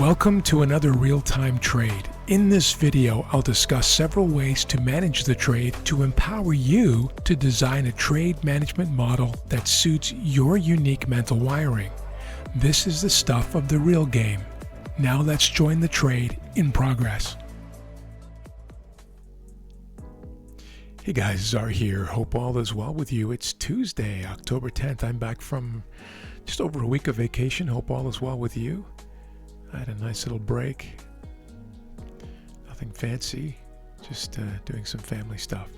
Welcome to another real-time trade. In this video, I'll discuss several ways to manage the trade to empower you to design a trade management model that suits your unique mental wiring. This is the stuff of the real game. Now let's join the trade in progress. Hey guys, Czar here. Hope all is well with you. It's Tuesday, October 10th. I'm back from just over a week of vacation. Hope all is well with you. I had a nice little break. Nothing fancy, just doing some family stuff.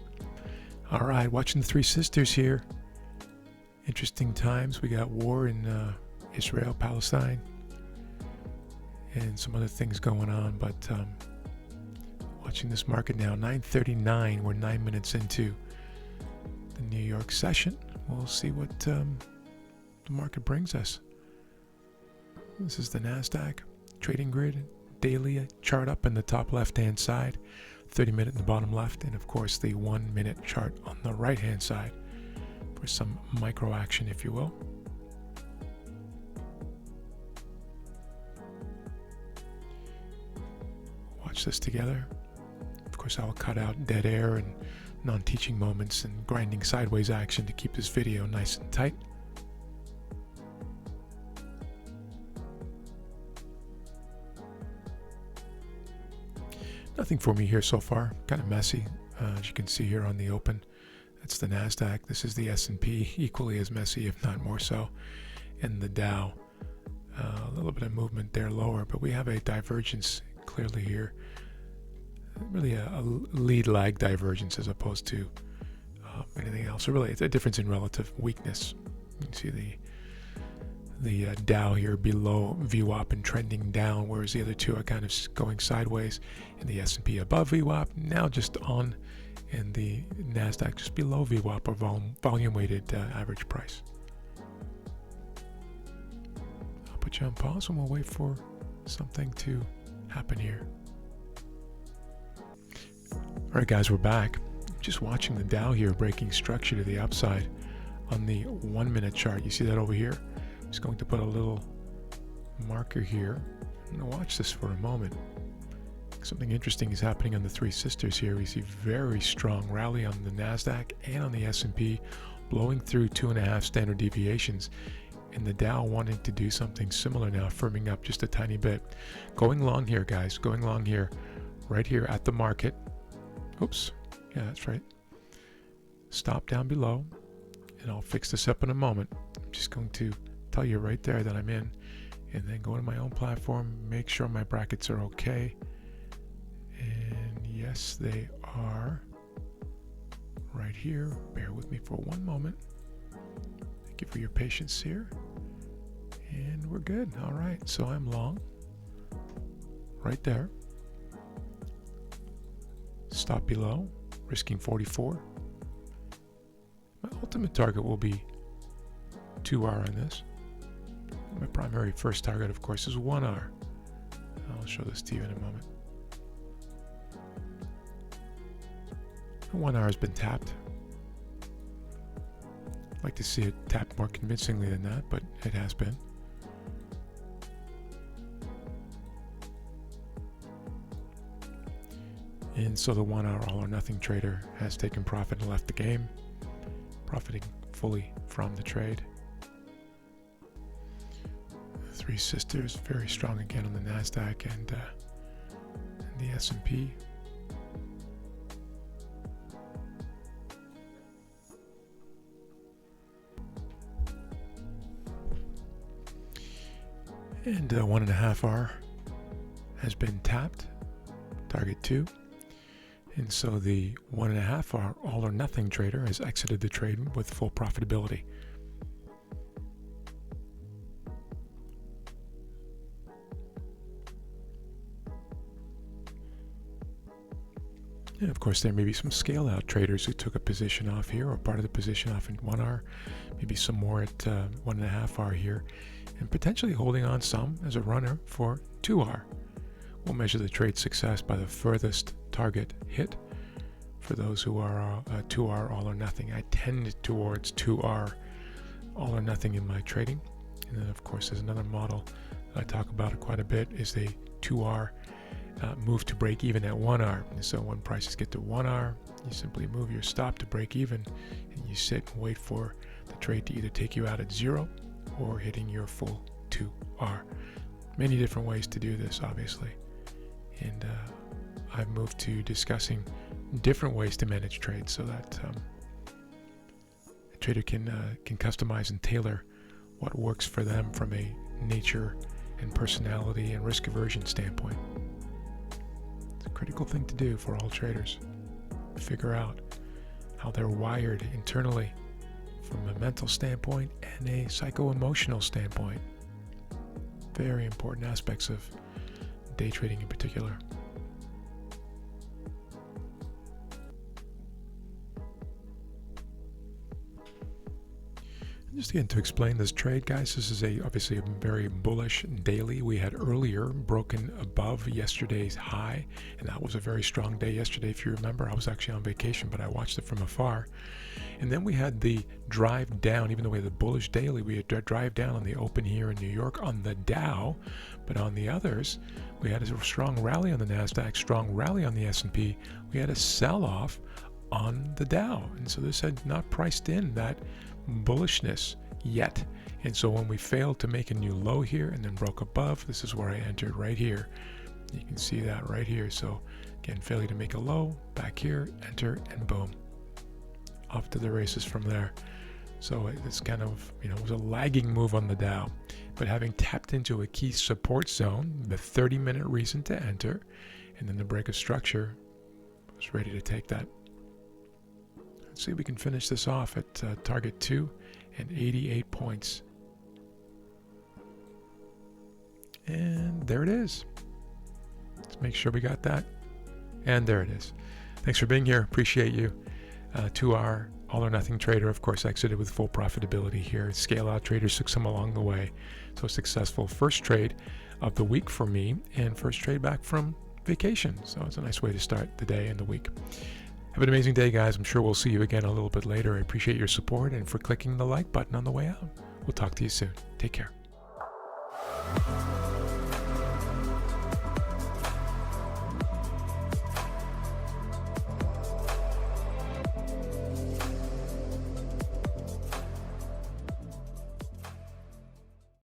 All right, watching the Three Sisters here. Interesting times. We got war in Israel, Palestine, and some other things going on. But watching this market now, 9:39. We're 9 minutes into the New York session. We'll see what the market brings us. This is the NASDAQ trading grid, daily chart up in the top left-hand side, 30-minute in the bottom left, and of course the 1-minute chart on the right-hand side for some micro action, if you will. Watch this together. Of course, I'll cut out dead air and non-teaching moments and grinding sideways action to keep this video nice and tight. Nothing for me here so far, kind of messy, as you can see here on the open. That's the NASDAQ. This is the S&P, equally as messy, if not more so. And the Dow, a little bit of movement there lower, but we have a divergence clearly here. Really a lead-lag divergence as opposed to anything else. So really, it's a difference in relative weakness. You can see the Dow here below VWAP and trending down, whereas the other two are kind of going sideways, and the S&P above VWAP, now just on, and the NASDAQ just below VWAP, or volume-weighted average price. I'll put you on pause and we'll wait for something to happen here. All right, guys, we're back. Just watching the Dow here breaking structure to the upside on the 1-minute chart. You see that over here? Just going to put a little marker here. I'm going to watch this for a moment. Something interesting is happening on the Three Sisters here. We see very strong rally on the NASDAQ and on the S&P, blowing through 2.5 standard deviations. And the Dow wanting to do something similar now, firming up just a tiny bit. Going long here, guys. Going long here. Right here at the market. Oops. Yeah, that's right. Stop down below. And I'll fix this up in a moment. I'm just going to tell you right there that I'm in, and then go to my own platform, make sure my brackets are okay, and yes, they are right here. Bear with me for one moment. Thank you for your patience here, and we're good. All right, so I'm long right there. Stop below, risking 44. My ultimate target will be 2R on this. My primary first target, of course, is 1R. I'll show this to you in a moment. 1R has been tapped. I'd like to see it tapped more convincingly than that, but it has been. And so the 1R all or nothing trader has taken profit and left the game, profiting fully from the trade. Three Sisters, very strong again on the NASDAQ and the S&P. And 1.5R has been tapped, target 2. And so the 1.5R all or nothing trader has exited the trade with full profitability. And of course, there may be some scale-out traders who took a position off here, or part of the position off in 1R, maybe some more at 1.5R here, and potentially holding on some as a runner for 2R. We'll measure the trade success by the furthest target hit for those who are 2R all or nothing. I tend towards 2R all or nothing in my trading. And then of course there's another model that I talk about quite a bit, is a 2R move to break even at 1R. And so when prices get to 1R, you simply move your stop to break even, and you sit and wait for the trade to either take you out at 0 or hitting your full 2R. Many different ways to do this, obviously. And I've moved to discussing different ways to manage trades so that a trader can customize and tailor what works for them from a nature and personality and risk aversion standpoint. It's a critical thing to do for all traders. Figure out how they're wired internally from a mental standpoint and a psycho-emotional standpoint. Very important aspects of day trading in particular. Just again to explain this trade, guys, this is obviously a very bullish daily. We had earlier broken above yesterday's high, and that was a very strong day yesterday. If you remember, I was actually on vacation, but I watched it from afar. And then we had the drive down. Even though we had the bullish daily, we had drive down on the open here in New York on the Dow, but on the others, we had a strong rally on the Nasdaq, strong rally on the S&P. We had a sell-off on the Dow, and so this had not priced in that bullishness yet. And so when we failed to make a new low here and then broke above, this is where I entered right here. You can see that right here. So again, failure to make a low, back here, enter, and boom, off to the races from there. So it's kind of, it was a lagging move on the Dow, but having tapped into a key support zone, the 30-minute reason to enter, and then the break of structure, I was ready to take that. Let's see if we can finish this off at target 2 and 88 points. And there it is. Let's make sure we got that. And there it is. Thanks for being here. Appreciate you. 2R all or nothing trader, of course, exited with full profitability here. Scale out traders took some along the way. So successful first trade of the week for me, and first trade back from vacation. So it's a nice way to start the day and the week. Have an amazing day, guys. I'm sure we'll see you again a little bit later. I appreciate your support and for clicking the like button on the way out. We'll talk to you soon. Take care.